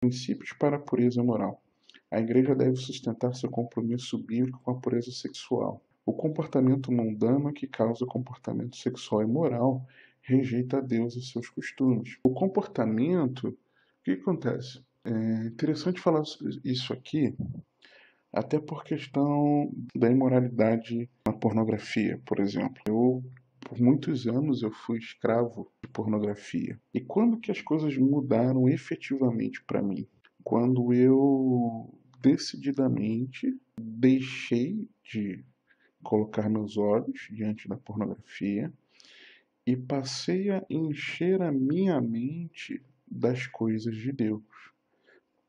Princípios para a pureza moral. A igreja deve sustentar seu compromisso bíblico com a pureza sexual. O comportamento mundano que causa comportamento sexual e moral rejeita a Deus e seus costumes. O comportamento, o que acontece? É interessante falar isso aqui, até por questão da imoralidade na pornografia, por exemplo. Por muitos anos eu fui escravo de pornografia. E quando que as coisas mudaram efetivamente para mim? Quando eu decididamente deixei de colocar meus olhos diante da pornografia e passei a encher a minha mente das coisas de Deus,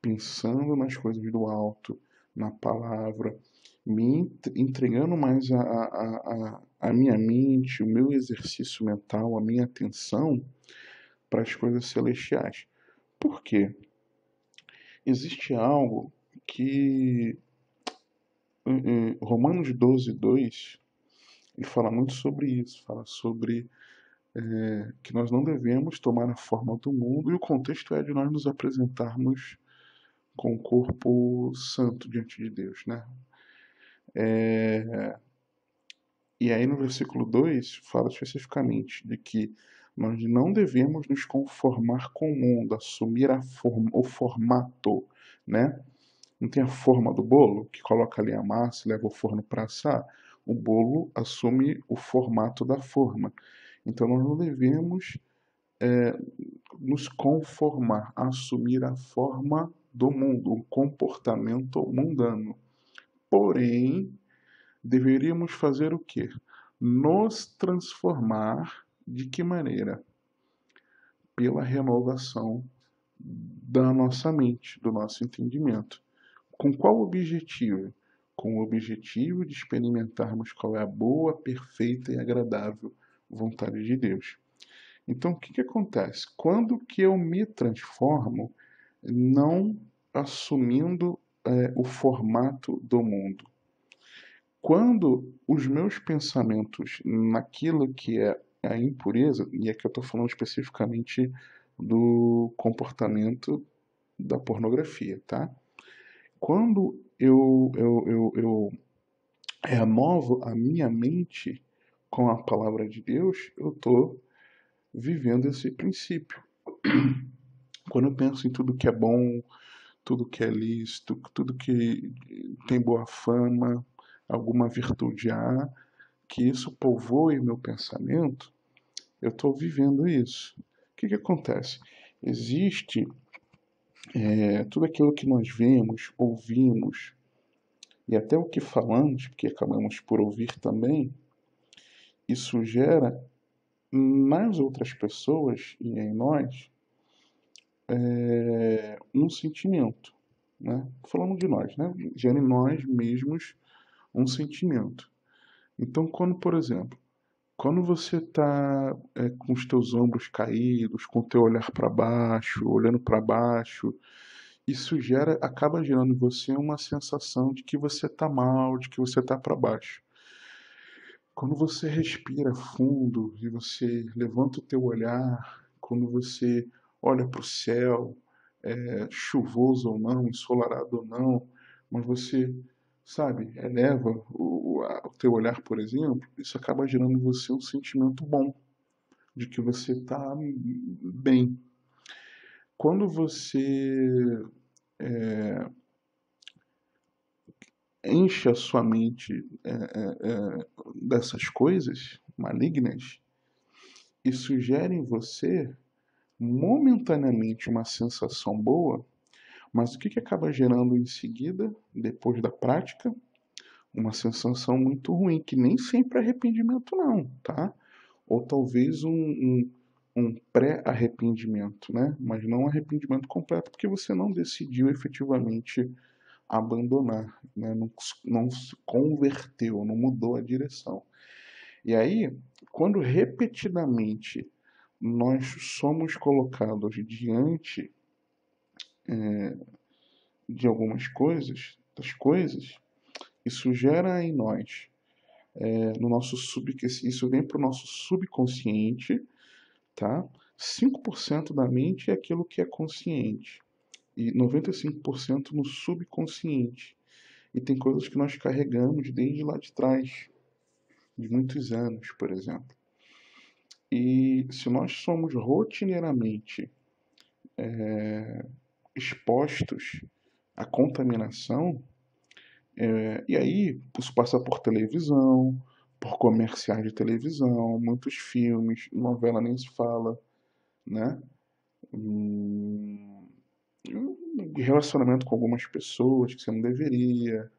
pensando nas coisas do alto, na palavra, me entregando mais a minha mente, o meu exercício mental, a minha atenção para as coisas celestiais. Por quê? Existe algo que em Romanos 12:2 ele fala muito sobre isso, fala sobre que nós não devemos tomar a forma do mundo, e o contexto é de nós nos apresentarmos com o corpo santo diante de Deus, né? E aí no versículo 2 fala especificamente de que nós não devemos nos conformar com o mundo, assumir o formato, né? Não tem a forma do bolo, que coloca ali a massa e leva ao forno para assar? O bolo assume o formato da forma. Então nós não devemos nos conformar, assumir a forma do mundo, o comportamento mundano. Porém, deveríamos fazer o quê? Nos transformar de que maneira? Pela renovação da nossa mente, do nosso entendimento. Com qual objetivo? Com o objetivo de experimentarmos qual é a boa, perfeita e agradável vontade de Deus. Então, o que acontece? Quando que eu me transformo, não assumindo o formato do mundo? Quando os meus pensamentos naquilo que é a impureza, e aqui eu estou falando especificamente do comportamento da pornografia, tá? Quando eu renovo a minha mente com a palavra de Deus, eu estou vivendo esse princípio. Quando eu penso em tudo que é bom, tudo que é lícito, tudo que tem boa fama, alguma virtude há, que isso povoe meu pensamento, eu estou vivendo isso. O que acontece? Existe tudo aquilo que nós vemos, ouvimos e até o que falamos, porque acabamos por ouvir também, isso gera nas outras pessoas e em nós um sentimento, né? Falando de nós, né? Gera em nós mesmos um sentimento. Então, quando, por exemplo, quando você está com os teus ombros caídos, com o teu olhar para baixo, olhando para baixo, isso acaba gerando em você uma sensação de que você está mal, de que você está para baixo. Quando você respira fundo e você levanta o teu olhar, quando você olha para o céu, chuvoso ou não, ensolarado ou não, mas você, sabe, eleva o teu olhar, por exemplo, isso acaba gerando em você um sentimento bom, de que você está bem. Quando você enche a sua mente dessas coisas malignas, isso gera em você momentaneamente uma sensação boa, mas o que acaba gerando em seguida, depois da prática? Uma sensação muito ruim, que nem sempre é arrependimento não, tá? Ou talvez um pré-arrependimento, né? Mas não um arrependimento completo, porque você não decidiu efetivamente abandonar, né? Não se converteu, não mudou a direção. E aí, quando repetidamente nós somos colocados diante de algumas coisas, das coisas, isso gera em nós, no nosso isso vem para o nosso subconsciente, tá? 5% da mente é aquilo que é consciente. e 95% no subconsciente. E tem coisas que nós carregamos desde lá de trás, de muitos anos, por exemplo. E se nós somos rotineiramente expostos à contaminação, e aí isso passa por televisão, por comerciais de televisão, muitos filmes, novela nem se fala, né? Hum, relacionamento com algumas pessoas que você não deveria.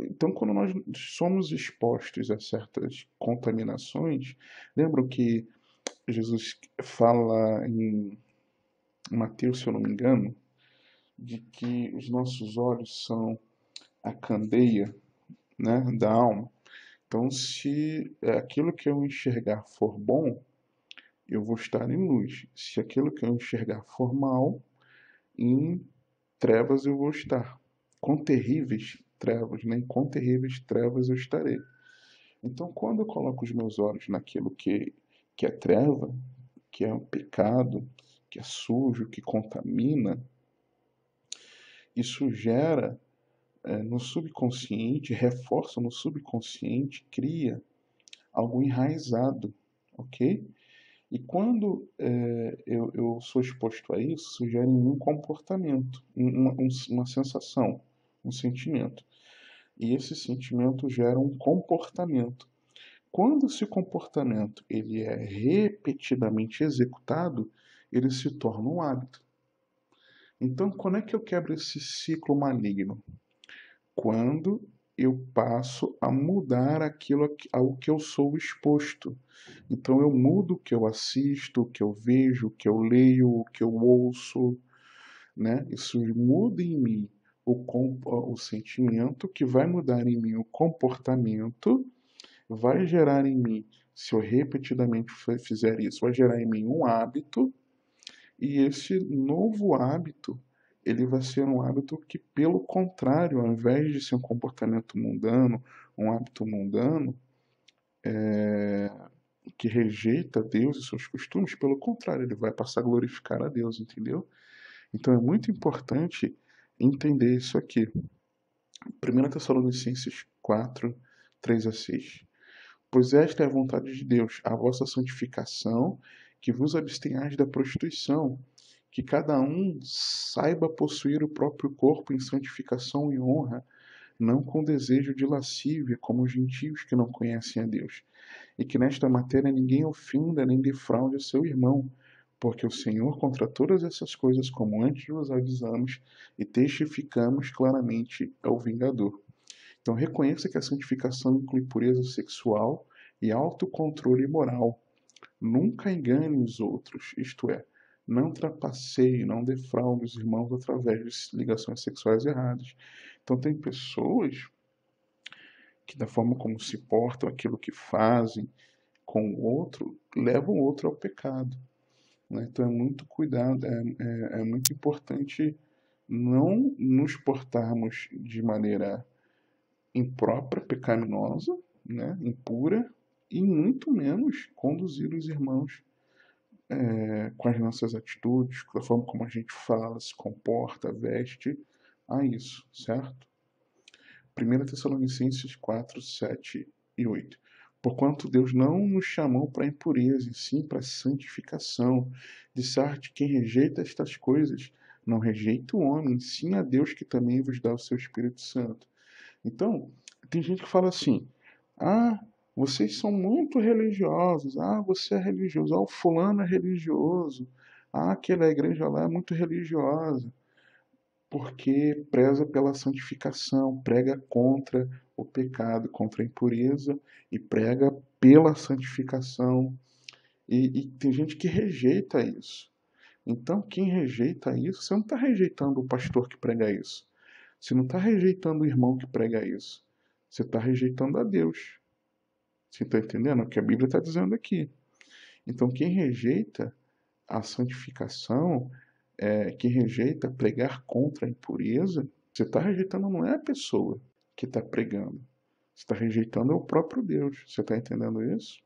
Então, quando nós somos expostos a certas contaminações, lembram que Jesus fala em Mateus, se eu não me engano, de que os nossos olhos são a candeia, né, da alma. Então, se aquilo que eu enxergar for bom, eu vou estar em luz. Se aquilo que eu enxergar for mal, em trevas eu vou estar. Com terríveis trevas, nem com terríveis trevas eu estarei. Então, quando eu coloco os meus olhos naquilo que é treva, que é um pecado, que é sujo, que contamina, isso gera no subconsciente, reforça no subconsciente, cria algo enraizado, ok? E quando eu sou exposto a isso, isso gera em mim um comportamento, uma sensação, um sentimento. E esse sentimento gera um comportamento. Quando esse comportamento ele é repetidamente executado, ele se torna um hábito. Então, quando é que eu quebro esse ciclo maligno? Quando eu passo a mudar aquilo ao que eu sou exposto. Então eu mudo o que eu assisto, o que eu vejo, o que eu leio, o que eu ouço, né? Isso muda em mim o sentimento, que vai mudar em mim o comportamento, vai gerar em mim, se eu repetidamente fizer isso, vai gerar em mim um hábito, e esse novo hábito, ele vai ser um hábito que, pelo contrário, ao invés de ser um comportamento mundano, um hábito mundano, que rejeita Deus e seus costumes, pelo contrário, ele vai passar a glorificar a Deus, entendeu? Então é muito importante entender isso aqui. 1 Tessalonicenses 4, 3 a 6. Pois esta é a vontade de Deus, a vossa santificação, que vos abstenhais da prostituição, que cada um saiba possuir o próprio corpo em santificação e honra, não com desejo de lascívia, como os gentios que não conhecem a Deus, e que nesta matéria ninguém ofenda nem defraude o seu irmão, porque o Senhor, contra todas essas coisas, como antes vos avisamos e testificamos claramente, é o vingador. Então reconheça que a santificação inclui pureza sexual e autocontrole moral. Nunca engane os outros, isto é, não trapaceie, não defraude os irmãos através de ligações sexuais erradas. Então tem pessoas que da forma como se portam, aquilo que fazem com o outro, levam o outro ao pecado. Né? Então é muito cuidado, é muito importante não nos portarmos de maneira imprópria, pecaminosa, né? Impura, e muito menos conduzir os irmãos com as nossas atitudes, com a forma como a gente fala, se comporta, veste, a isso, certo? 1 Tessalonicenses 4, 7 e 8. Porquanto Deus não nos chamou para a impureza, e sim para a santificação. De sorte, quem rejeita estas coisas, não rejeita o homem, sim a Deus que também vos dá o seu Espírito Santo. Então, tem gente que fala assim: ah, vocês são muito religiosos, ah, você é religioso, ah, o fulano é religioso, ah, aquela igreja lá é muito religiosa, porque preza pela santificação, prega contra o pecado, contra a impureza, e prega pela santificação. E tem gente que rejeita isso. Então, quem rejeita isso, você não está rejeitando o pastor que prega isso. Você não está rejeitando o irmão que prega isso. Você está rejeitando a Deus. Você está entendendo o que a Bíblia está dizendo aqui? Então, quem rejeita a santificação, quem rejeita pregar contra a impureza, você está rejeitando não é a pessoa que está pregando. Você está rejeitando é o próprio Deus. Você está entendendo isso?